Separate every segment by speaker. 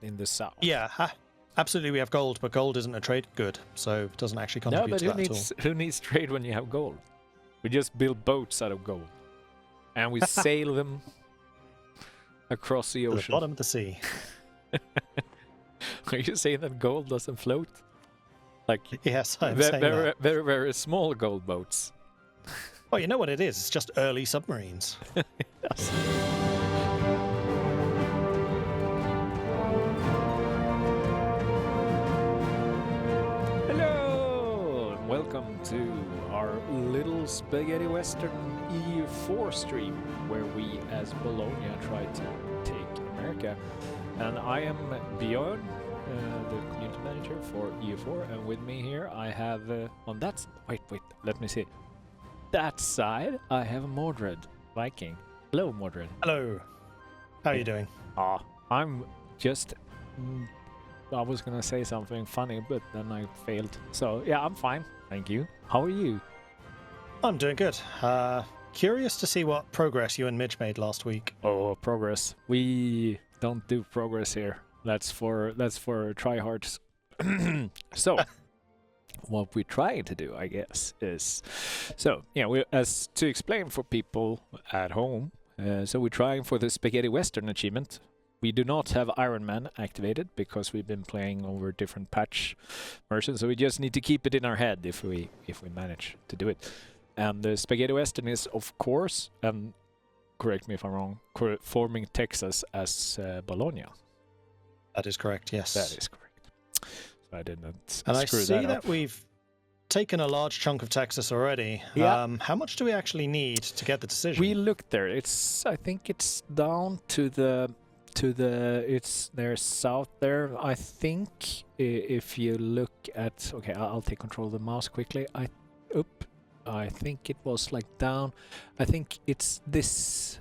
Speaker 1: in the south.
Speaker 2: Yeah, absolutely. We have gold, but gold isn't a trade good, so it doesn't actually contribute to that at all.
Speaker 1: Who needs trade when you have gold? We just build boats out of gold, and we sail them across the ocean.
Speaker 2: To the bottom of the sea.
Speaker 1: Are you saying that gold doesn't float? Like
Speaker 2: yes, I'm saying that.
Speaker 1: Very, very small gold boats.
Speaker 2: Oh, you know what it is? It's just early submarines.
Speaker 1: Yes. Hello, and welcome to our little spaghetti western EU4 stream, where we, as Bologna, try to take America. And I am Bjorn, the community manager for EU4, and with me here I have on that wait, let me see. That side I have MordredViking. Hello, Mordred.
Speaker 2: Hello. How are you doing?
Speaker 1: I'm just. I was gonna say something funny, but then I failed. So yeah, I'm fine. Thank you. How are you?
Speaker 2: I'm doing good. Curious to see what progress you and Midge made last week.
Speaker 1: Oh, progress. We don't do progress here. That's for tryhards. So, what we're trying to do, I guess, is as to explain for people at home. So we're trying for the Spaghetti Western achievement. We do not have Iron Man activated because we've been playing over different patch versions. So we just need to keep it in our head if we manage to do it. And the Spaghetti Western is, of course, and correct me if I'm wrong, forming Texas as Bologna.
Speaker 2: That is correct, yes.
Speaker 1: That is correct. So I didn't
Speaker 2: and
Speaker 1: screw
Speaker 2: I see
Speaker 1: that up.
Speaker 2: We've taken a large chunk of Texas already.
Speaker 1: Yeah.
Speaker 2: How much do we actually need to get the decision?
Speaker 1: We looked there. I think it's down to the there's south there. I think if you look at, okay, I'll take control of the mouse quickly. I think it was like down. I think it's this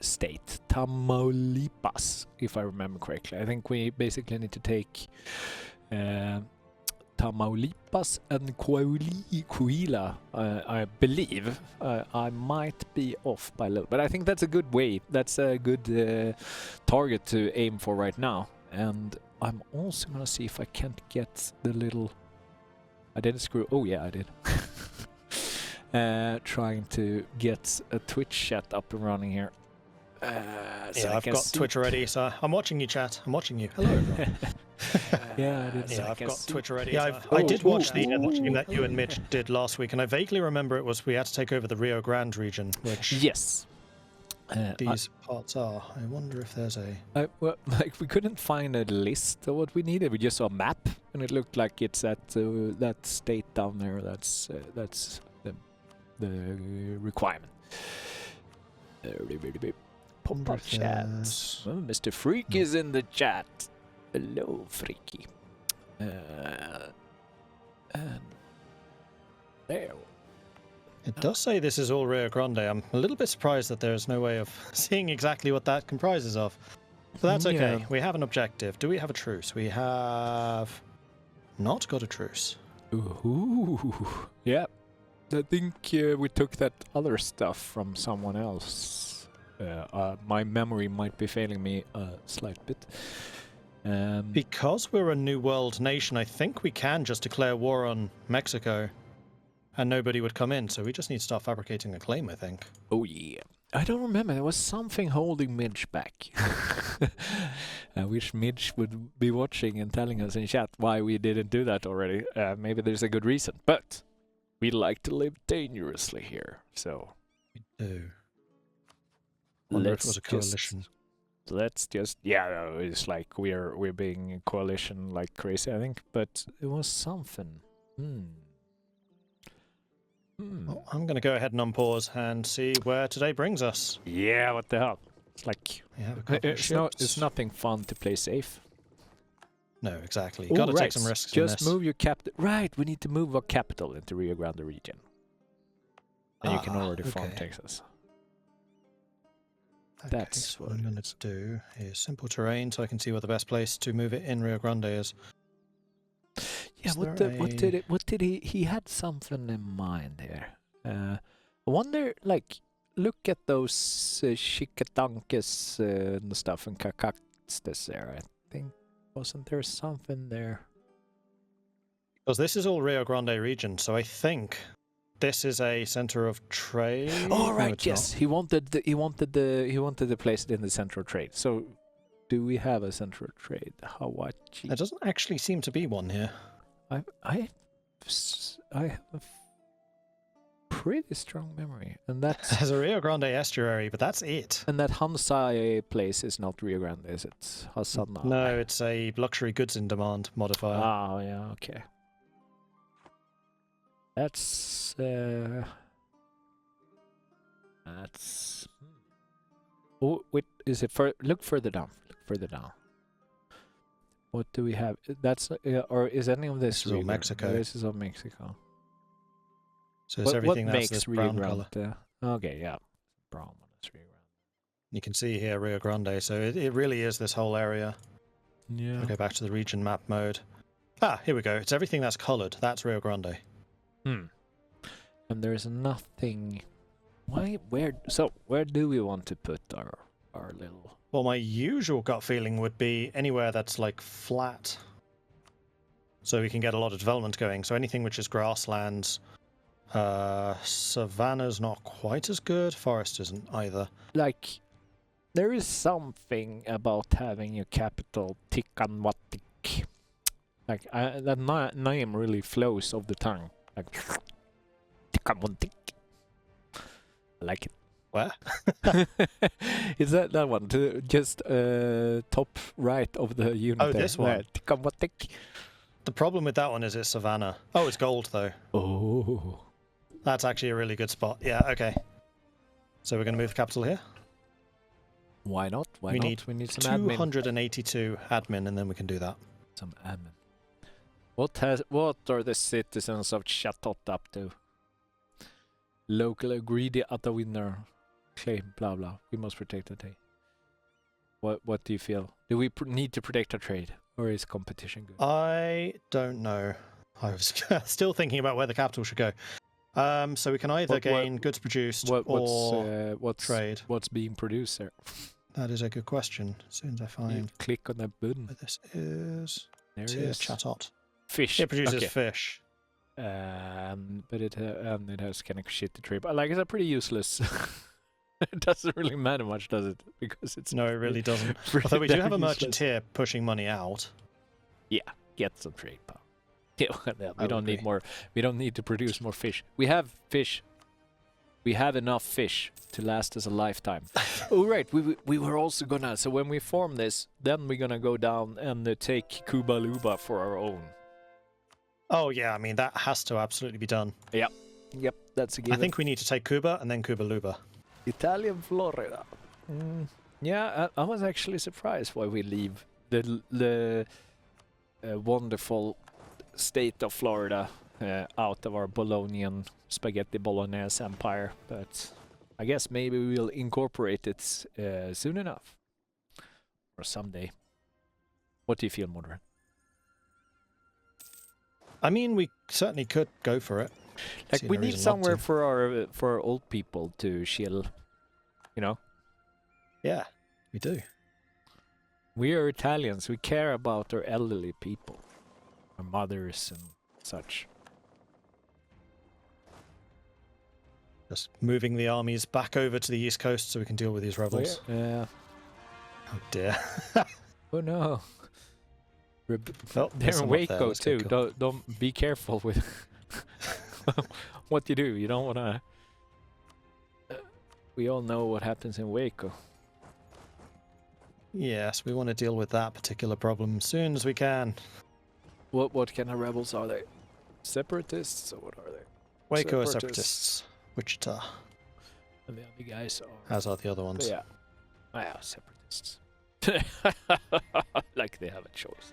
Speaker 1: state, Tamaulipas, if I remember correctly. I think we basically need to take Tamaulipas and Coahuila, I believe. I might be off by a little, but I think that's a good way. That's a good target to aim for right now. And I'm also gonna see if I can't get the little. I didn't screw. Oh yeah, I did. Trying to get a Twitch chat up and running here.
Speaker 2: I've got Twitch already, so I'm watching you, chat. I'm watching you. Hello, everyone.
Speaker 1: I've
Speaker 2: got Twitch already. Yeah, I did watch the stream that you and Mitch did last week, and I vaguely remember it was we had to take over the Rio Grande region, which
Speaker 1: yes,
Speaker 2: these parts are. I wonder if there's a.
Speaker 1: Well, like we couldn't find a list of what we needed. We just saw a map, and it looked like it's at that state down there. That's the requirement. Pop-up chat. Oh, Mr. Freak is in the chat. Hello, Freaky. And there.
Speaker 2: It does say this is all Rio Grande. I'm a little bit surprised that there's no way of seeing exactly what that comprises of. But that's okay. Yeah. We have an objective. Do we have a truce? We have not got a truce.
Speaker 1: Ooh. Yeah. I think we took that other stuff from someone else. My memory might be failing me a slight bit.
Speaker 2: Because we're a New World nation, I think we can just declare war on Mexico and nobody would come in, so we just need to start fabricating a claim, I think.
Speaker 1: Oh yeah. I don't remember, there was something holding Midge back. I wish Midge would be watching and telling us in chat why we didn't do that already. Maybe there's a good reason, but we like to live dangerously here, so...
Speaker 2: We do. Wonder if it was a coalition.
Speaker 1: Let's just it's like we're being a coalition like crazy, I think, but it was something.
Speaker 2: Well, I'm gonna go ahead and unpause and see where today brings us.
Speaker 1: Yeah, what the hell? It's like it's nothing fun to play safe.
Speaker 2: No, exactly. You gotta take some risks.
Speaker 1: Just move your capital. Right, we need to move our capital into Rio Grande region. And you can already farm Texas.
Speaker 2: Okay, that's what I'm going to do is simple terrain so I can see where the best place to move it in Rio Grande is.
Speaker 1: Yeah, what did he had something in mind here. I wonder, like, look at those Chicatankes and stuff and Cacastes there. I think. Wasn't there something there?
Speaker 2: Because this is all Rio Grande region, so I think this is a center of trade.
Speaker 1: Oh right,
Speaker 2: no,
Speaker 1: yes.
Speaker 2: Not.
Speaker 1: He wanted to place it in the center of trade. So, do we have a center of trade? Hawaii.
Speaker 2: There doesn't actually seem to be one here.
Speaker 1: I have a pretty strong memory, and that's
Speaker 2: There's a Rio Grande estuary, but that's it.
Speaker 1: and that Hansai place is not Rio Grande, is it? Hasana.
Speaker 2: No, it's a luxury goods in demand modifier.
Speaker 1: Oh yeah, okay. That's Oh wait, is it look further down. Look further down. What do we have? That's or is any of this
Speaker 2: This is all
Speaker 1: Rio Grande?
Speaker 2: Mexico.
Speaker 1: This is all Mexico.
Speaker 2: So it's everything
Speaker 1: what
Speaker 2: that's
Speaker 1: makes
Speaker 2: this
Speaker 1: Rio
Speaker 2: brown
Speaker 1: Grande?
Speaker 2: color.
Speaker 1: Okay, yeah, brown one is Rio
Speaker 2: You can see here Rio Grande, so it really is this whole area.
Speaker 1: Grande. Yeah.
Speaker 2: I'll go back to the region map mode. Ah, here we go. It's everything that's colored. That's Rio Grande.
Speaker 1: And there's nothing. Where do we want to put our little?
Speaker 2: Well, my usual gut feeling would be anywhere that's like flat, so we can get a lot of development going. So anything which is grasslands, savanna's not quite as good. Forest isn't either.
Speaker 1: Like, there is something about having a capital Tikanwatik. Like that name really flows off the tongue. Like Tikanwatik. I like it.
Speaker 2: Where?
Speaker 1: Is that one? Just top right of the unit.
Speaker 2: Oh, this one.
Speaker 1: Tikanwatik.
Speaker 2: The problem with that one is it's savanna. Oh, it's gold though.
Speaker 1: Oh.
Speaker 2: That's actually a really good spot. Yeah, okay. So we're going to move the capital here.
Speaker 1: Why not? Why
Speaker 2: we
Speaker 1: not?
Speaker 2: Need
Speaker 1: we need some admin.
Speaker 2: 282 admin, and then we can do that.
Speaker 1: Some admin. What are the citizens of Chatot up to? Local greedy at the winner. Claim blah blah. We must protect the trade. What do you feel? Do we need to protect our trade, or is competition good?
Speaker 2: I don't know. I was still thinking about where the capital should go. So we can either gain goods produced or trade.
Speaker 1: What's being produced there?
Speaker 2: That is a good question. As soon as I find
Speaker 1: you click on that button.
Speaker 2: where this is.
Speaker 1: There
Speaker 2: It
Speaker 1: it
Speaker 2: is
Speaker 1: is.
Speaker 2: Chatot.
Speaker 1: Fish.
Speaker 2: It produces
Speaker 1: Okay.
Speaker 2: fish.
Speaker 1: But it has kind of shit to trade. But like, it's pretty useless. It doesn't really matter much, does it? Because it's
Speaker 2: No, it really doesn't.
Speaker 1: pretty
Speaker 2: Although we do
Speaker 1: damn
Speaker 2: have a merchant
Speaker 1: useless.
Speaker 2: here pushing money out.
Speaker 1: Get some trade power. Yeah, well, we
Speaker 2: I
Speaker 1: don't
Speaker 2: would
Speaker 1: need
Speaker 2: agree.
Speaker 1: more. We don't need to produce more fish. We have fish. We have enough fish to last us a lifetime. Oh right, we were also gonna. So when we form this, then we're gonna go down and take Cuba Luba for our own.
Speaker 2: Oh yeah, I mean that has to absolutely be done.
Speaker 1: Yep, that's a given.
Speaker 2: I think we need to take Cuba and then Cuba Luba.
Speaker 1: Italian Florida. Yeah, I was actually surprised why we leave the wonderful state of Florida out of our Bolognian spaghetti bolognese empire, but I guess maybe we will incorporate it soon enough, or someday. What do you feel, Mordred?
Speaker 2: I mean, we certainly could go for it.
Speaker 1: Like,
Speaker 2: See
Speaker 1: we
Speaker 2: no
Speaker 1: need
Speaker 2: reason not
Speaker 1: somewhere
Speaker 2: to.
Speaker 1: for our old people to chill, you know?
Speaker 2: Yeah, we do.
Speaker 1: We are Italians. We care about our elderly people, our mothers and such.
Speaker 2: Just moving the armies back over to the east coast so we can deal with these rebels.
Speaker 1: Yeah.
Speaker 2: Oh dear.
Speaker 1: Oh no.
Speaker 2: Oh,
Speaker 1: They're
Speaker 2: there's
Speaker 1: in
Speaker 2: some up there.
Speaker 1: Waco
Speaker 2: Let's
Speaker 1: too.
Speaker 2: get going.
Speaker 1: Don't be careful with what you do. You don't want to. We all know what happens in Waco.
Speaker 2: Yes, we want to deal with that particular problem as soon as we can.
Speaker 1: What kind of rebels are they? Separatists or what are they?
Speaker 2: Waco are separatists. Wichita,
Speaker 1: And the other guys are.
Speaker 2: as are the other ones.
Speaker 1: Yeah. Separatists. Like they have a choice.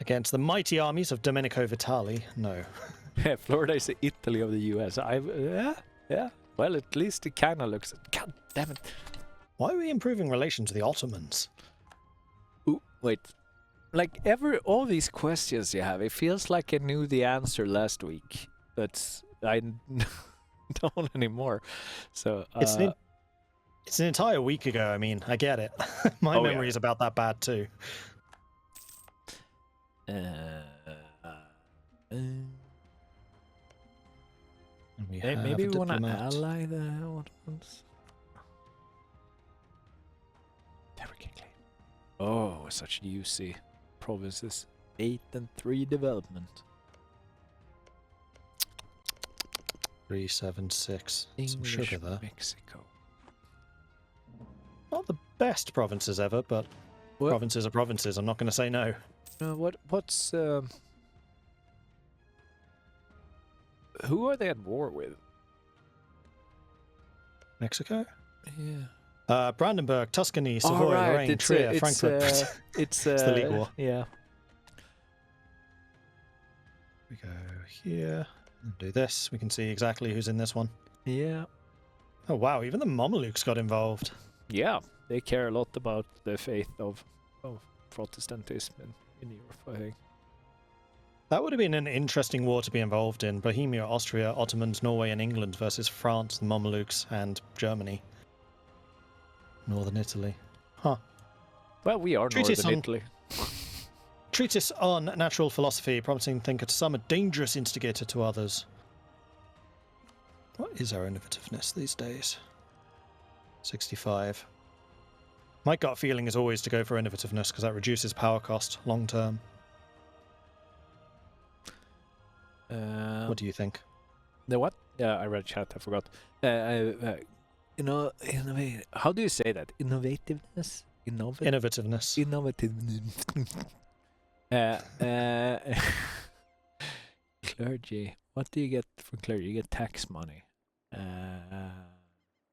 Speaker 2: Against the mighty armies of Domenico Vitali, no.
Speaker 1: Yeah, Florida is the Italy of the US. Yeah. Well, at least it kind of looks. God damn it.
Speaker 2: Why are we improving relations with the Ottomans?
Speaker 1: Ooh, wait. Like all these questions you have, it feels like I knew the answer last week, but I don't anymore. So
Speaker 2: It's an entire week ago. I mean, I get it. My memory is about that bad too.
Speaker 1: Maybe we want to ally the Ottomans. Oh, such juicy provinces. 8 and 3 development.
Speaker 2: 376. Some
Speaker 1: English
Speaker 2: sugar there.
Speaker 1: Mexico.
Speaker 2: Not the best provinces ever, but
Speaker 1: what?
Speaker 2: Provinces are provinces. I'm not going to say no.
Speaker 1: What's who are they at war with?
Speaker 2: Mexico?
Speaker 1: Yeah.
Speaker 2: Brandenburg, Tuscany, Savoy, Lorraine, Trier, Frankfurt.
Speaker 1: It's
Speaker 2: the League War.
Speaker 1: Yeah.
Speaker 2: We go here and do this. We can see exactly who's in this one.
Speaker 1: Yeah.
Speaker 2: Oh wow, even the Mamelukes got involved.
Speaker 1: Yeah, they care a lot about the faith of Protestantism in Europe, I think.
Speaker 2: That would have been an interesting war to be involved in. Bohemia, Austria, Ottomans, Norway and England versus France, the Mamelukes and Germany. Northern Italy. Huh.
Speaker 1: Well, we are Northern Italy.
Speaker 2: Treatise on natural philosophy, promising thinker to some, a dangerous instigator to others. What is our innovativeness these days? 65. My gut feeling is always to go for innovativeness because that reduces power cost long term. What do you think?
Speaker 1: The what? Yeah, I read chat. I forgot. How do you say that? Innovativeness?
Speaker 2: Innovativeness.
Speaker 1: Innovativeness. Clergy. What do you get from clergy? You get tax money.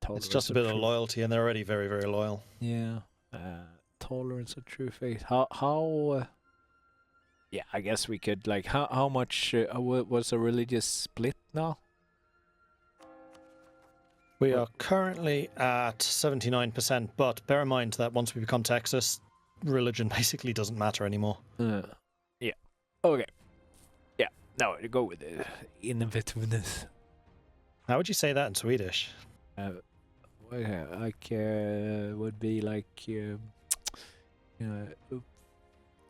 Speaker 2: It's just a bit of loyalty, and they're already very, very loyal.
Speaker 1: Yeah. Tolerance of true faith. How yeah, I guess we could, like, how much was a religious split now?
Speaker 2: We are currently at 79%, but bear in mind that once we become Texas, religion basically doesn't matter anymore.
Speaker 1: Yeah. Okay. Yeah. Now we go with the innovativeness.
Speaker 2: How would you say that in Swedish?
Speaker 1: Would be like,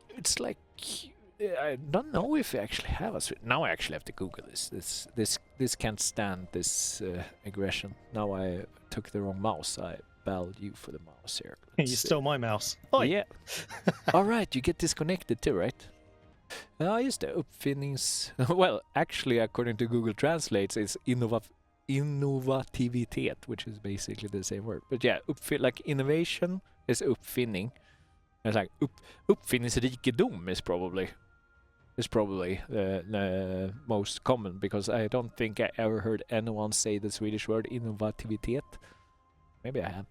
Speaker 1: it's like, I don't know if we actually have a Swedish. Now I actually have to Google this. This can't stand this aggression. Now I took the wrong mouse. I belled you for the mouse here.
Speaker 2: You stole my mouse. Oh
Speaker 1: yeah. All right, you get disconnected too, right? Just the uppfinnings. Well, actually, according to Google Translates, it's innovativitet, which is basically the same word. But yeah, like innovation is uppfinning. It's like uppfinningsrikedom is probably the most common, because I don't think I ever heard anyone say the Swedish word innovativitet. Maybe I have.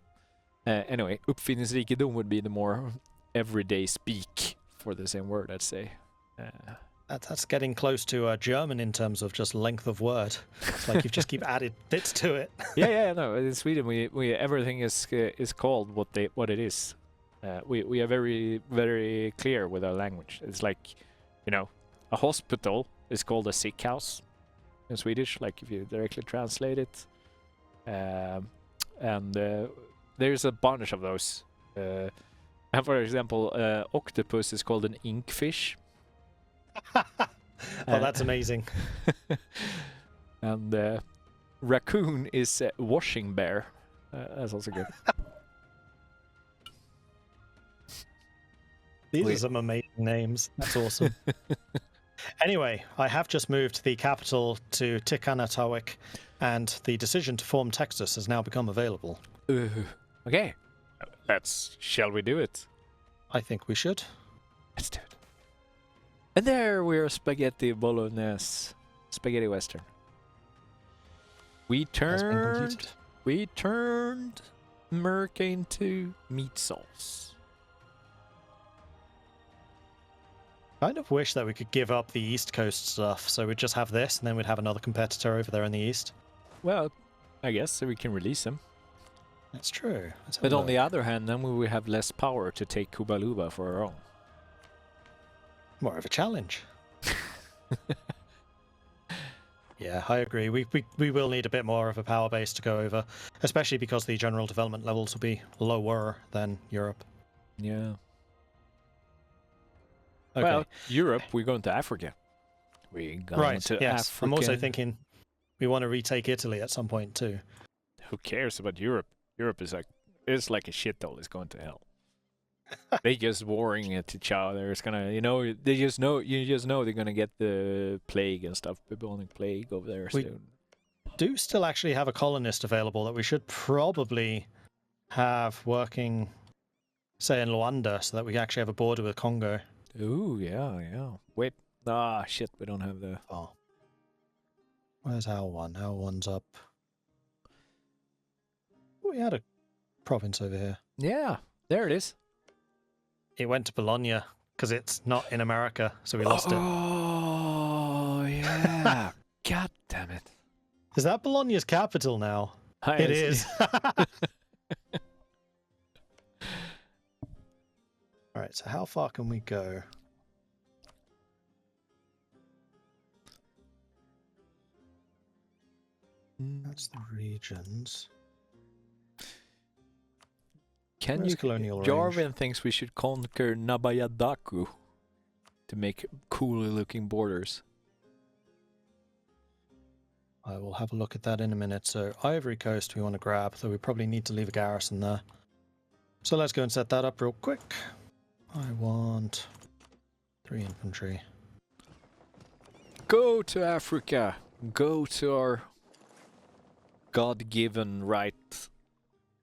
Speaker 1: Anyway, uppfinningsrikedom would be the more everyday speak for the same word, I'd say.
Speaker 2: That's getting close to German in terms of just length of word. It's like you just keep adding bits to it.
Speaker 1: Yeah. No, in Sweden we everything is called what it is. We are very, very clear with our language. It's like, a hospital is called a sick house in Swedish, like if you directly translate it. And there's a bunch of those. And for example, octopus is called an inkfish.
Speaker 2: That's amazing.
Speaker 1: And raccoon is a washing bear. That's also good.
Speaker 2: These are some amazing names. That's awesome. Anyway, I have just moved the capital to Tikhanetabek, and the decision to form Texas has now become available.
Speaker 1: Okay. Shall we do it?
Speaker 2: I think we should.
Speaker 1: Let's do it. And there we're spaghetti bolognese. Spaghetti western. We turned Merca into meat sauce.
Speaker 2: Kind of wish that we could give up the East Coast stuff, so we'd just have this, and then we'd have another competitor over there in the East.
Speaker 1: Well, I guess so we can release them.
Speaker 2: That's true.
Speaker 1: But on the other hand, then we will have less power to take Kubaluba for our own.
Speaker 2: More of a challenge. Yeah, I agree. We will need a bit more of a power base to go over, especially because the general development levels will be lower than Europe.
Speaker 1: Yeah.
Speaker 2: Okay.
Speaker 1: Well, Europe, we're going to Africa. We're going to
Speaker 2: yes.
Speaker 1: Africa.
Speaker 2: I'm also thinking we want to retake Italy at some point too.
Speaker 1: Who cares about Europe? Europe is like a shithole. It's going to hell. They just warring at each other. It's gonna, you just know they're gonna get the plague and stuff, bubonic plague over there soon.
Speaker 2: Do still actually have a colonist available that we should probably have working, say, in Luanda, so that we actually have a border with Congo.
Speaker 1: Ooh, yeah. Wait, shit, we don't have the.
Speaker 2: Oh, where's L1? L1's up. We had a province over here.
Speaker 1: Yeah, there it is.
Speaker 2: It went to Bologna because it's not in America, so we lost it.
Speaker 1: Oh, yeah. God damn it.
Speaker 2: Is that Bologna's capital now? It is. Alright, so how far can we go? That's the regions.
Speaker 1: Where's
Speaker 2: Colonial
Speaker 1: Jarvan
Speaker 2: range?
Speaker 1: thinks we should conquer Nabayadaku to make cooler looking borders.
Speaker 2: I will have a look at that in a minute. So Ivory Coast we want to grab, though we probably need to leave a garrison there. So let's go and set that up real quick. I want 3 infantry.
Speaker 1: Go to Africa. Go to our God-given right,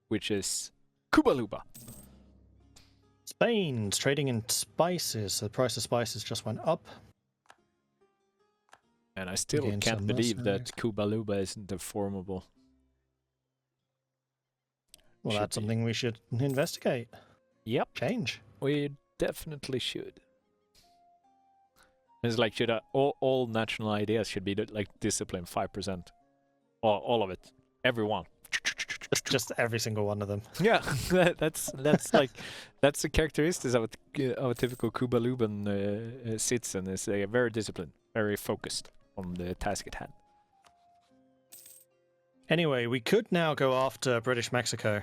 Speaker 1: which is Kubaluba.
Speaker 2: Spain's trading in spices. So the price of spices just went up.
Speaker 1: And I still
Speaker 2: Gain
Speaker 1: can't
Speaker 2: some
Speaker 1: believe
Speaker 2: mercenaries.
Speaker 1: that Kubaluba isn't a formable.
Speaker 2: Well,
Speaker 1: Should
Speaker 2: that's
Speaker 1: be.
Speaker 2: something we should investigate.
Speaker 1: Yep,
Speaker 2: Change.
Speaker 1: we definitely should. It's like all national ideas should be like discipline 5%. All of it, everyone.
Speaker 2: Just every single one of them.
Speaker 1: Yeah, that's like that's the characteristics of a typical Kubaluban citizen. Is they are very disciplined, very focused on the task at hand.
Speaker 2: Anyway, we could now go after British Mexico.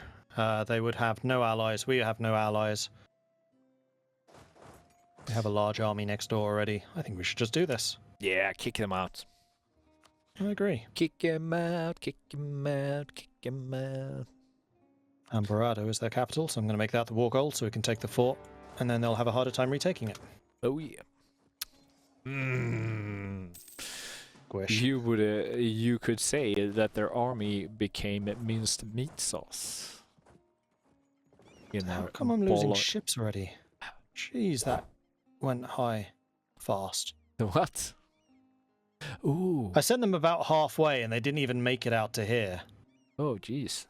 Speaker 2: They would have no allies. We have no allies. We have a large army next door already. I think we should just do this.
Speaker 1: Yeah, kick them out.
Speaker 2: I agree.
Speaker 1: Kick him out, kick him out, kick him out.
Speaker 2: Amparado is their capital, so I'm going to make that the war goal so we can take the fort, and then they'll have a harder time retaking it.
Speaker 1: Oh yeah.
Speaker 2: Squish.
Speaker 1: You could say that their army became minced meat sauce.
Speaker 2: How come I'm losing ships already? Jeez, that went high fast.
Speaker 1: What? Ooh.
Speaker 2: I sent them about halfway and they didn't even make it out to here.
Speaker 1: Oh, jeez.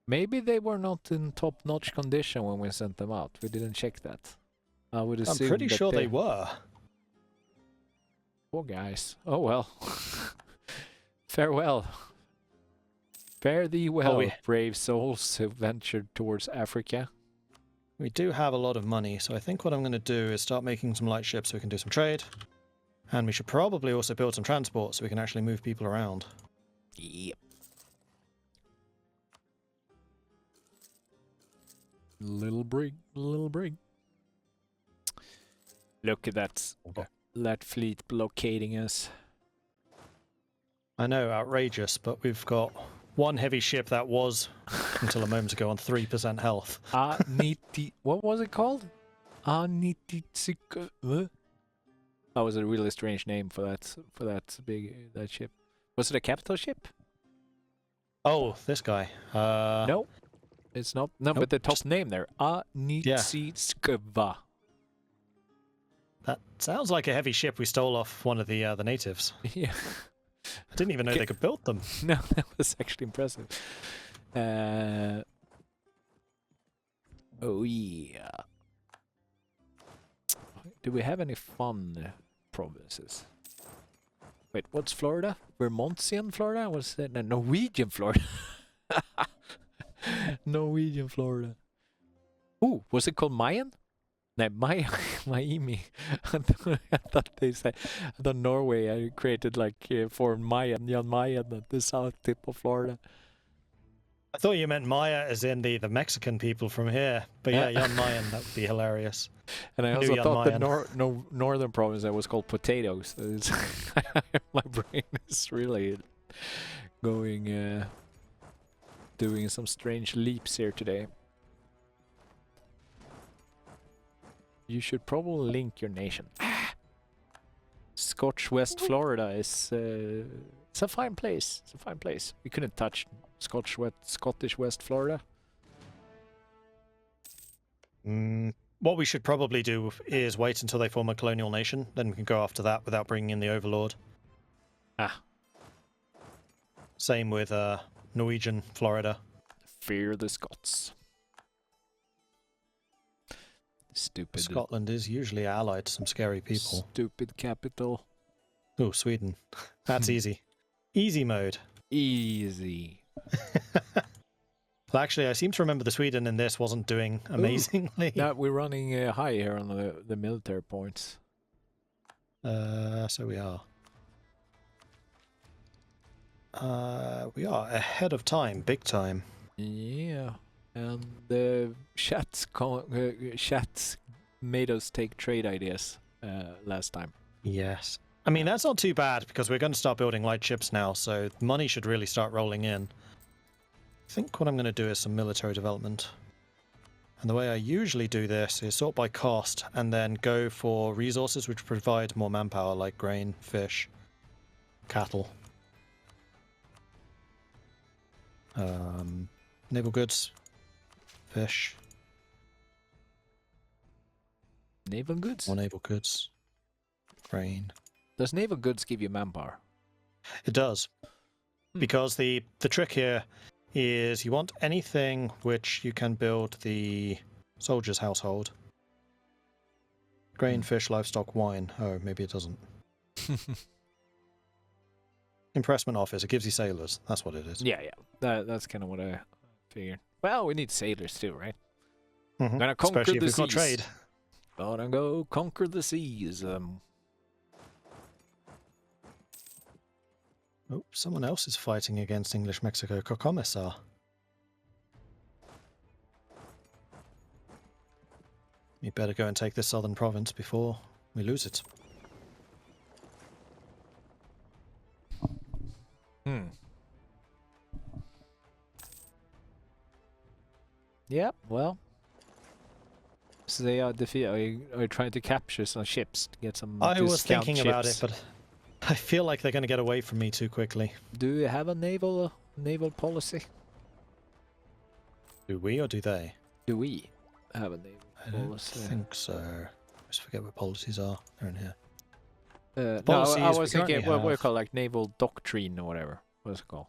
Speaker 1: Maybe they were not in top-notch condition when we sent them out. We didn't check that. I would assume.
Speaker 2: I'm pretty sure they were.
Speaker 1: Poor guys. Oh well. Farewell. Fare thee well, brave souls who ventured towards Africa.
Speaker 2: We do have a lot of money, so I think what I'm going to do is start making some light ships so we can do some trade. And we should probably also build some transport so we can actually move people around.
Speaker 1: Yep. Little brig, little brig. Look at that.
Speaker 2: Okay.
Speaker 1: That fleet blockading us.
Speaker 2: I know, outrageous, but we've got one heavy ship that was, until a moment ago, on 3% health.
Speaker 1: What was it called? That was a really strange name for that ship. Was it a capital ship?
Speaker 2: Oh, this guy.
Speaker 1: No, it's not. No,
Speaker 2: Nope,
Speaker 1: but the top name there. Anitsikva.
Speaker 2: That sounds like a heavy ship we stole off one of the natives.
Speaker 1: Yeah.
Speaker 2: Didn't even know they could build them.
Speaker 1: No, that was actually impressive. Oh yeah. Do we have any fun provinces? Wait, what's Florida? Vermontian Florida? What's that? No, Norwegian Florida. Norwegian Florida. Ooh, was it called Mayan? No, Miami. I thought they said the Norway. I created like for Jan Mayen at the south tip of Florida.
Speaker 2: I thought you meant Maya as in the Mexican people from here. But yeah, Jan Mayen, that would be hilarious.
Speaker 1: And I also
Speaker 2: Jan
Speaker 1: thought
Speaker 2: Mayen.
Speaker 1: the northern province that was called potatoes. My brain is really going, doing some strange leaps here today. You should probably link your nation. Scotch West Florida is it's a fine place. It's a fine place. We couldn't touch Scottish West Florida.
Speaker 2: What we should probably do is wait until they form a colonial nation. Then we can go after that without bringing in the Overlord.
Speaker 1: Ah.
Speaker 2: Same with Norwegian Florida.
Speaker 1: Fear the Scots. Stupid.
Speaker 2: Scotland is usually allied to some scary people.
Speaker 1: Stupid capital.
Speaker 2: Oh, Sweden. That's easy. Easy mode.
Speaker 1: Easy.
Speaker 2: Well, actually, I seem to remember the Sweden in this wasn't doing amazingly.
Speaker 1: No, we're running high here on the military points.
Speaker 2: So we are. We are ahead of time, big time.
Speaker 1: Yeah, and the chats made us take trade ideas last time.
Speaker 2: Yes. I mean, that's not too bad because we're going to start building light ships now, so money should really start rolling in. I think what I'm going to do is some military development. And the way I usually do this is sort by cost and then go for resources which provide more manpower, like grain, fish, cattle. Naval goods, fish.
Speaker 1: Naval goods?
Speaker 2: More naval goods, grain.
Speaker 1: Does naval goods give you manpower?
Speaker 2: It does. Because the trick here is you want anything which you can build the soldier's household. Grain, fish, livestock, wine. Oh, maybe it doesn't. Impressment office. It gives you sailors. That's what it is.
Speaker 1: Yeah. That's kind of what I figured. Well, we need sailors too, right?
Speaker 2: Mm-hmm.
Speaker 1: Gonna conquer
Speaker 2: Especially if
Speaker 1: the
Speaker 2: we've got
Speaker 1: seas.
Speaker 2: trade.
Speaker 1: Gonna go conquer the seas.
Speaker 2: Oh, someone else is fighting against English Mexico. Commissar. You better go and take this southern province before we lose it.
Speaker 1: Yeah, well. So they are trying to capture some ships to get some.
Speaker 2: I was
Speaker 1: scout
Speaker 2: thinking about it,
Speaker 1: ships.
Speaker 2: but I feel like they're going to get away from me too quickly.
Speaker 1: Do you have a naval policy?
Speaker 2: Do we or do they?
Speaker 1: Do we have a naval policy?
Speaker 2: I think so. I just forget what policies are. They're in here.
Speaker 1: No, I
Speaker 2: Policies
Speaker 1: was
Speaker 2: we
Speaker 1: thinking
Speaker 2: currently
Speaker 1: what
Speaker 2: have.
Speaker 1: called like naval doctrine or whatever. What's it called?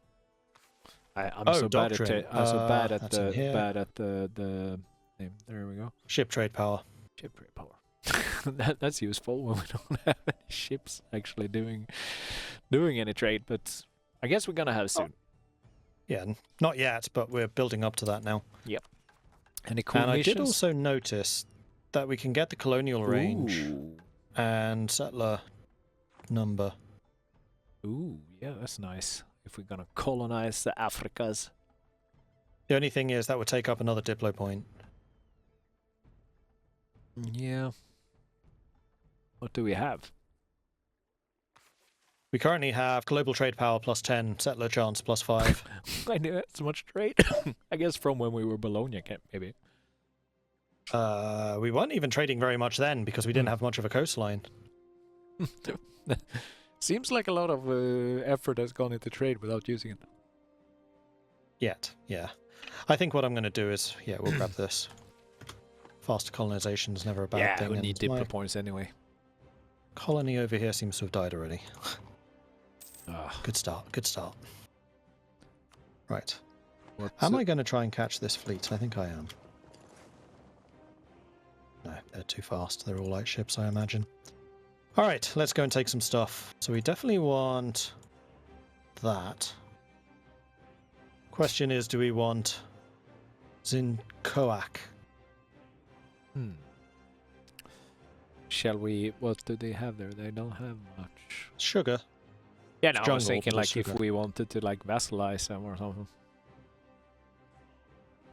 Speaker 1: I'm
Speaker 2: Oh,
Speaker 1: so bad
Speaker 2: doctrine.
Speaker 1: at I'm so bad at
Speaker 2: That's in here.
Speaker 1: the name. There we go.
Speaker 2: Ship trade power.
Speaker 1: Ship trade power. That's useful when we don't have any ships actually doing any trade, but I guess we're gonna have soon.
Speaker 2: Yeah, not yet, but we're building up to that now.
Speaker 1: Yep. Any cool
Speaker 2: And I
Speaker 1: missions?
Speaker 2: did also notice that we can get the colonial range
Speaker 1: Ooh.
Speaker 2: and settler number.
Speaker 1: Ooh, yeah, that's nice. If we're gonna colonize the Africas.
Speaker 2: The only thing is that would take up another diplo point.
Speaker 1: Yeah. What do we have?
Speaker 2: We currently have global trade power plus 10, settler chance plus 5.
Speaker 1: I knew it. So much trade. I guess from when we were Bologna, maybe.
Speaker 2: We weren't even trading very much then because we didn't have much of a coastline.
Speaker 1: Seems like a lot of effort has gone into trade without using it.
Speaker 2: Yet, yeah. I think what I'm going to do is, we'll grab this. Faster colonization is never a bad thing.
Speaker 1: Yeah, we need
Speaker 2: and my
Speaker 1: diplo points anyway.
Speaker 2: colony over here seems to have died already. Good start, good start. Right. Am I going to try and catch this fleet? I think I am. No, they're too fast. They're all light ships, I imagine. Alright, let's go and take some stuff. So we definitely want that. Question is, do we want Zincoac?
Speaker 1: Shall we? What do they have there? They don't have much.
Speaker 2: Sugar.
Speaker 1: Yeah, no, I was
Speaker 2: Jungle,
Speaker 1: thinking
Speaker 2: but
Speaker 1: like
Speaker 2: sugar.
Speaker 1: if we wanted to like vassalize them or something.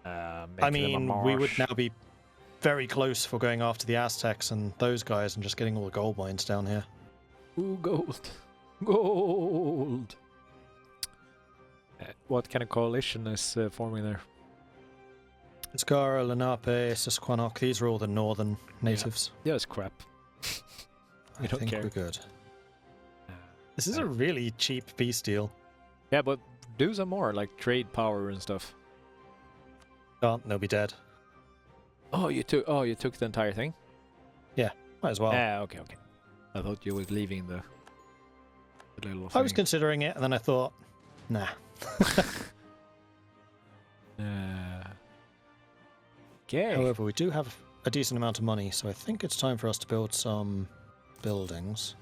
Speaker 2: I
Speaker 1: Make them a
Speaker 2: mean, we would
Speaker 1: marsh.
Speaker 2: now be very close for going after the Aztecs and those guys and just getting all the gold mines down here.
Speaker 1: Ooh, gold. Gold! What kind of coalition is forming there?
Speaker 2: Skara, Lenape, Susquehannock, these are all the northern natives.
Speaker 1: Yeah, it's crap. We
Speaker 2: I
Speaker 1: don't
Speaker 2: think
Speaker 1: care.
Speaker 2: we're good. This is a really cheap peace deal.
Speaker 1: Yeah, but do some more, like trade power and stuff.
Speaker 2: Can't, they'll be dead.
Speaker 1: Oh, you took the entire thing?
Speaker 2: Might as well.
Speaker 1: Okay. I thought you were leaving the little
Speaker 2: I was
Speaker 1: thing.
Speaker 2: considering it, and then I thought, nah.
Speaker 1: Okay.
Speaker 2: However, we do have a decent amount of money, so I think it's time for us to build some buildings.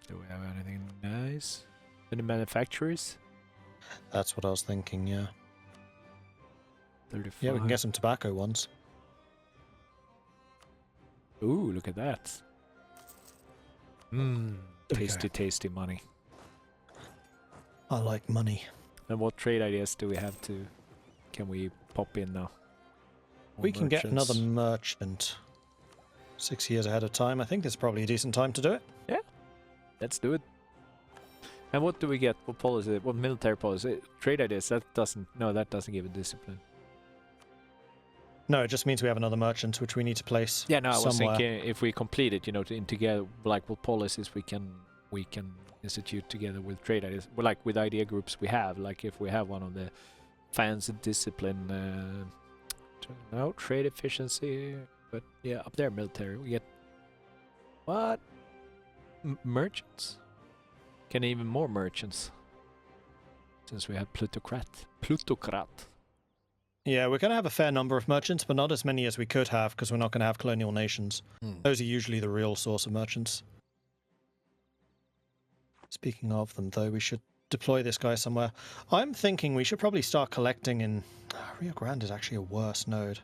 Speaker 1: Do we have anything nice? Any manufacturers?
Speaker 2: That's what I was thinking, yeah.
Speaker 1: 35.
Speaker 2: Yeah, we can get some tobacco ones.
Speaker 1: Ooh, look at that. Mmm,
Speaker 2: There we
Speaker 1: tasty, tasty money.
Speaker 2: I like money.
Speaker 1: And what trade ideas do we have to... Can we pop in now?
Speaker 2: We can get another merchant 6 years ahead of time. I think this is probably a decent time to do it.
Speaker 1: Let's do it. And what do we get? What policy? What military policy? Trade ideas? That doesn't... No, that doesn't give a discipline.
Speaker 2: No, it just means we have another merchant which we need to place.
Speaker 1: Yeah, no, I was
Speaker 2: somewhere.
Speaker 1: thinking if we complete it, you know, together, like what policies we can institute together with trade ideas, well, like with idea groups we have, like if we have one of the fancy discipline, no trade efficiency, but yeah, up there military we get what merchants? Can even more merchants since we have plutocrat.
Speaker 2: Yeah, we're going to have a fair number of merchants, but not as many as we could have because we're not going to have colonial nations. Those are usually the real source of merchants. Speaking of them, though, we should deploy this guy somewhere. I'm thinking we should probably start collecting in... Rio Grande is actually a worse node.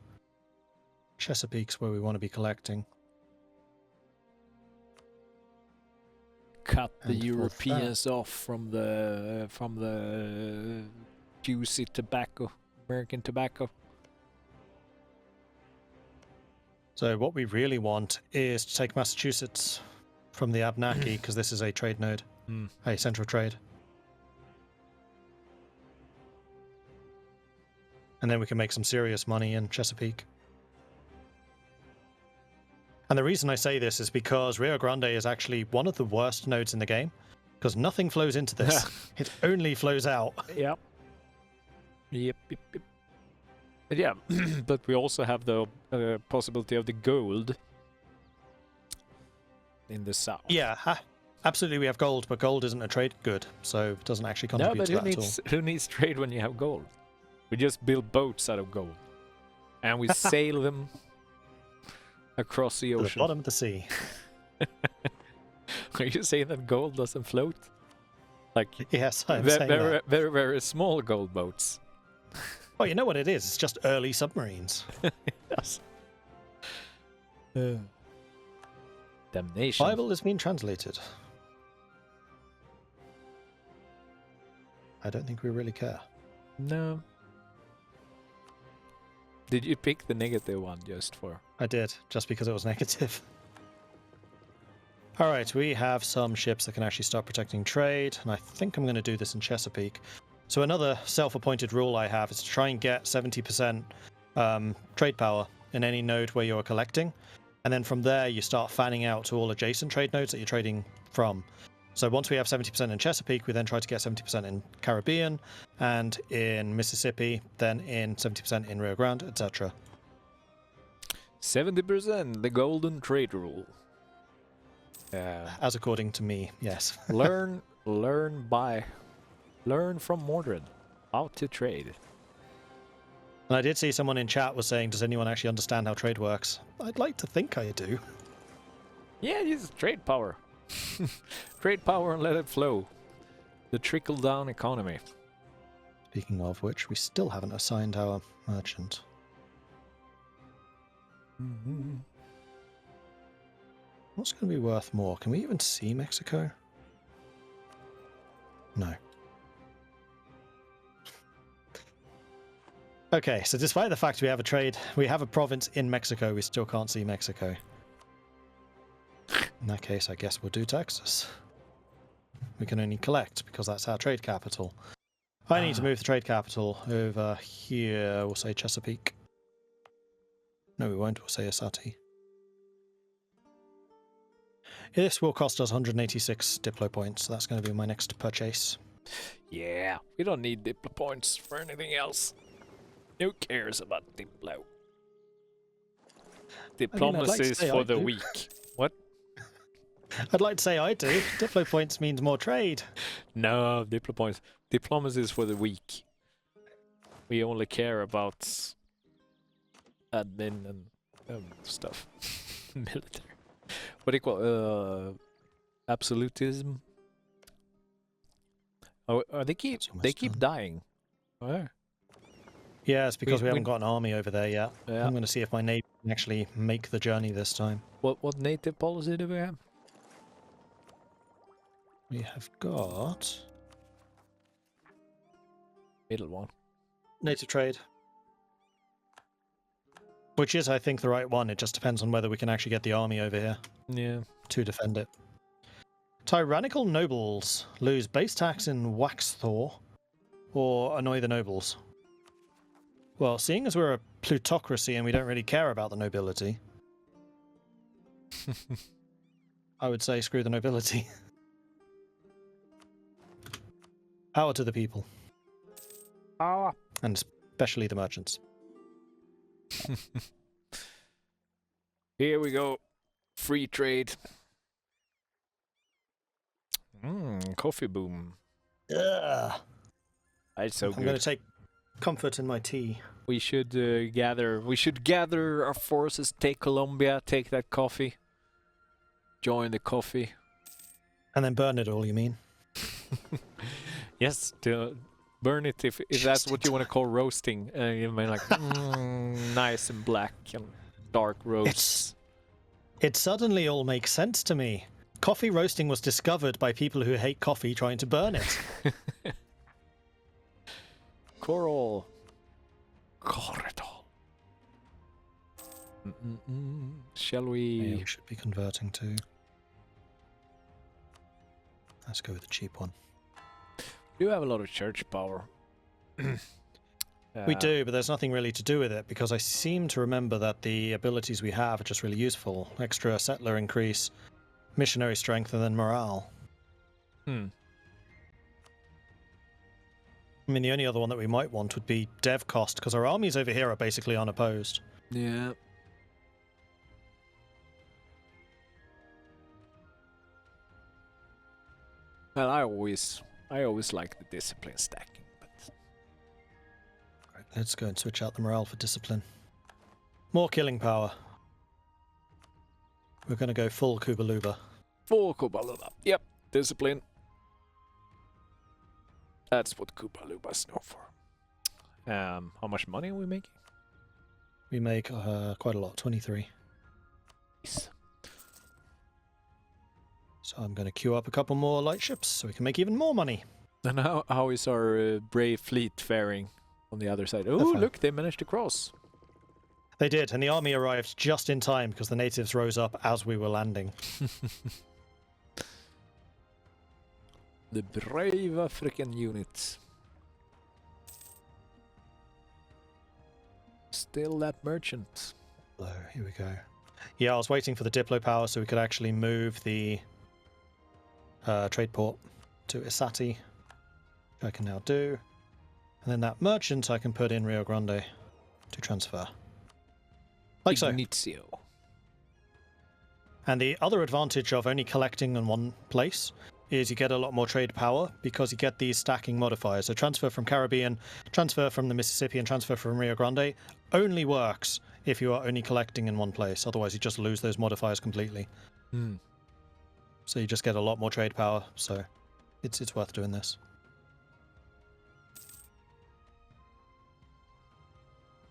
Speaker 2: Chesapeake's where we want to be collecting.
Speaker 1: Cut the
Speaker 2: And for
Speaker 1: Europeans off from the juicy tobacco, American tobacco.
Speaker 2: So what we really want is to take Massachusetts from the Abenaki, because this is a trade node, a central trade. And then we can make some serious money in Chesapeake. And the reason I say this is because Rio Grande is actually one of the worst nodes in the game, because nothing flows into this. It only flows out.
Speaker 1: Yep. Yep. But yeah, but we also have the possibility of the gold in the south.
Speaker 2: Yeah, absolutely we have gold, but gold isn't a trade good, so it doesn't actually contribute
Speaker 1: No, but
Speaker 2: to that at all.
Speaker 1: who needs trade when you have gold? We just build boats out of gold, and we sail them across the
Speaker 2: To the
Speaker 1: ocean.
Speaker 2: bottom of the sea.
Speaker 1: Are you saying that gold doesn't float? Like
Speaker 2: Yes, I'm saying that.
Speaker 1: very, very small gold boats.
Speaker 2: Oh, you know what it is? It's just early submarines.
Speaker 1: Yes. Damnation.
Speaker 2: Bible has been translated. I don't think we really care.
Speaker 1: No. Did you pick the negative one just for?
Speaker 2: I did, just because it was negative. Alright, we have some ships that can actually start protecting trade, and I think I'm going to do this in Chesapeake. So another self-appointed rule I have is to try and get 70% trade power in any node where you're collecting, and then from there you start fanning out to all adjacent trade nodes that you're trading from. So once we have 70% in Chesapeake, we then try to get 70% in Caribbean, and in Mississippi, then in 70% in Rio Grande, etc.
Speaker 1: 70%, the golden trade rule.
Speaker 2: As according to me, yes.
Speaker 1: learn from Mordred how to trade.
Speaker 2: And I did see someone in chat was saying, does anyone actually understand how trade works? I'd like to think I do.
Speaker 1: Yeah, use trade power. Trade power and let it flow. The trickle-down economy.
Speaker 2: Speaking of which, we still haven't assigned our merchant. What's going to be worth more? Can we even see Mexico? No. Okay, so despite the fact we have a province in Mexico, we still can't see Mexico. In that case, I guess we'll do Texas. We can only collect because that's our trade capital. I need to move the trade capital over here. We'll say Chesapeake. No, we won't. We'll say Asati. This will cost us 186 Diplo points, so that's going to be my next purchase.
Speaker 1: Yeah, we don't need Diplo points for anything else. Who cares about Diplo? Diplomacy is for the weak. What?
Speaker 2: I'd like to say I do. Diplo points means more trade.
Speaker 1: No, Diplo points. Diplomacy is for the weak. We only care about admin and stuff. Military. What do you call absolutism? Oh, they keep dying. Where?
Speaker 2: Yeah, it's because we haven't got an army over there yet.
Speaker 1: Yeah.
Speaker 2: I'm going to see if my navy can actually make the journey this time.
Speaker 1: What native policy do we have?
Speaker 2: We have got
Speaker 1: Middle one.
Speaker 2: native trade. Which is, I think, the right one. It just depends on whether we can actually get the army over here.
Speaker 1: Yeah.
Speaker 2: To defend it. Tyrannical nobles lose base tax in Waxthor or annoy the nobles. Well, seeing as we're a plutocracy and we don't really care about the nobility, I would say screw the nobility. Power to the people.
Speaker 1: Power.
Speaker 2: And especially the merchants.
Speaker 1: Here we go. Free trade. Coffee boom.
Speaker 2: Yeah.
Speaker 1: That's so good.
Speaker 2: I'm going to take comfort in my tea.
Speaker 1: We should gather. We should gather our forces. Take Colombia. Take that coffee. Join the coffee.
Speaker 2: And then burn it all. You mean?
Speaker 1: Yes. To burn it if that's what you want to call roasting. You mean like nice and black and dark roasts.
Speaker 2: It suddenly all makes sense to me. Coffee roasting was discovered by people who hate coffee trying to burn it.
Speaker 1: Coral. Corridor. Shall we?
Speaker 2: Yeah, we should be converting to. Let's go with the cheap one.
Speaker 1: We do have a lot of church power.
Speaker 2: We do, but there's nothing really to do with it because I seem to remember that the abilities we have are just really useful. Extra settler increase, missionary strength, and then morale. I mean, the only other one that we might want would be dev cost, because our armies over here are basically unopposed.
Speaker 1: Yeah. Well, I always like the discipline stacking, but
Speaker 2: Right, let's go and switch out the morale for discipline. More killing power. We're going to go full Kubaluba.
Speaker 1: full Kubaluba. Yep, discipline. That's what Kubaluba's known for. How much money are we making?
Speaker 2: We make quite a lot, 23.
Speaker 1: Nice.
Speaker 2: So I'm going to queue up a couple more light ships so we can make even more money.
Speaker 1: And how is our brave fleet faring on the other side? Oh, look, they managed to cross.
Speaker 2: They did, and the army arrived just in time because the natives rose up as we were landing.
Speaker 1: The brave African units. Still that merchant.
Speaker 2: So, here we go. Yeah, I was waiting for the Diplo power so we could actually move the trade port to Isati, which I can now do. And then that merchant I can put in Rio Grande to transfer. Like so.
Speaker 1: Ignizio.
Speaker 2: And the other advantage of only collecting in one place is you get a lot more trade power because you get these stacking modifiers. So transfer from Caribbean, transfer from the Mississippi, and transfer from Rio Grande only works if you are only collecting in one place. Otherwise, you just lose those modifiers completely. So you just get a lot more trade power. So it's worth doing this.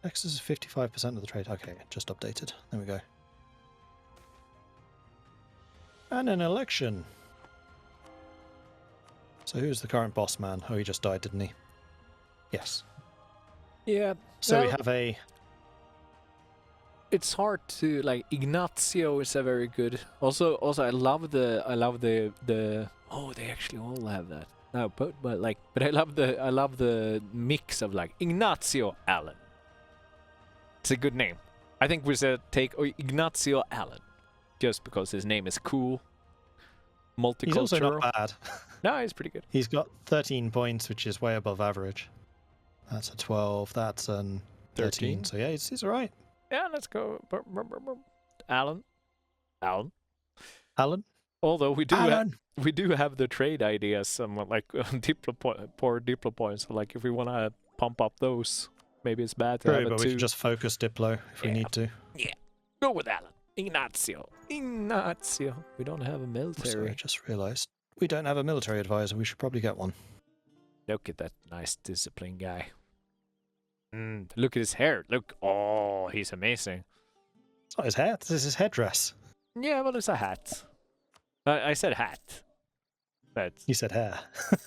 Speaker 2: Next is 55% of the trade. Okay, just updated. There we go. And an election. So who's the current boss man? Oh, he just died, didn't he? Yes.
Speaker 1: Yeah.
Speaker 2: So
Speaker 1: well,
Speaker 2: we have a...
Speaker 1: It's hard to like. Ignacio is a very good. Also, I love the. Oh, they actually all have that. No, but I love the mix of like Ignacio Allen. It's a good name. I think we should take Ignacio Allen, just because his name is cool. Multicultural.
Speaker 2: He's also not bad.
Speaker 1: No, he's pretty good.
Speaker 2: He's got 13 points, which is way above average. That's a 12. That's an 13. So yeah, he's all right.
Speaker 1: Yeah, let's go. Alan. Although we do have the trade ideas, somewhat like poor Diplo points. So like if we want to pump up those, maybe it's bad to have
Speaker 2: but
Speaker 1: we
Speaker 2: can just focus Diplo if we need to.
Speaker 1: Yeah, go with Alan. Ignacio. We don't have a military.
Speaker 2: Sorry, I just realised we don't have a military advisor. We should probably get one.
Speaker 1: Look at that nice disciplined guy. Look at his hair. Look. Oh, he's amazing.
Speaker 2: It's not his hair. This is his headdress.
Speaker 1: Yeah, well, it's a hat. I said hat. But
Speaker 2: You said hair.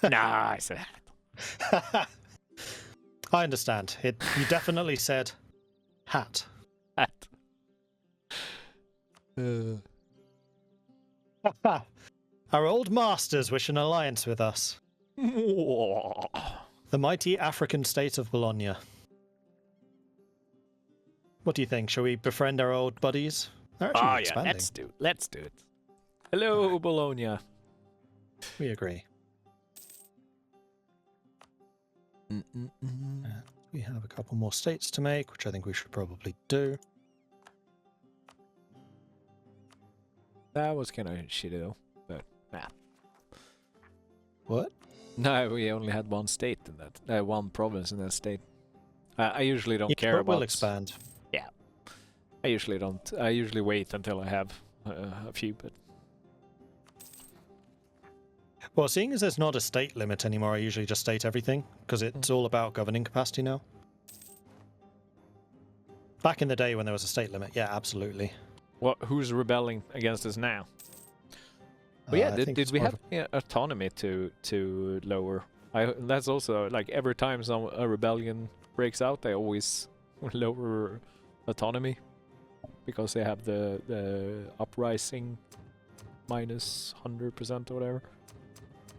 Speaker 1: nah, I said hat.
Speaker 2: I understand. You definitely said hat.
Speaker 1: Hat.
Speaker 2: Our old masters wish an alliance with us. The mighty African state of Bologna. What do you think? Shall we befriend our old buddies? They're actually expanding.
Speaker 1: let's do it. Hello, Bologna.
Speaker 2: We agree. We have a couple more states to make, which I think we should probably do.
Speaker 1: That was kind of shitty though, but nah.
Speaker 2: What?
Speaker 1: No, we only had one state in that, one province in that state. I usually don't care about.
Speaker 2: We'll expand.
Speaker 1: Yeah, I usually don't. I usually wait until I have a few, but.
Speaker 2: Well, seeing as there's not a state limit anymore, I usually just state everything, because it's all about governing capacity now. Back in the day when there was a state limit, yeah, absolutely.
Speaker 1: Who's rebelling against us now? But yeah, did we have autonomy to lower? That's also like every time a rebellion breaks out, they always lower autonomy because they have the uprising minus 100% or whatever.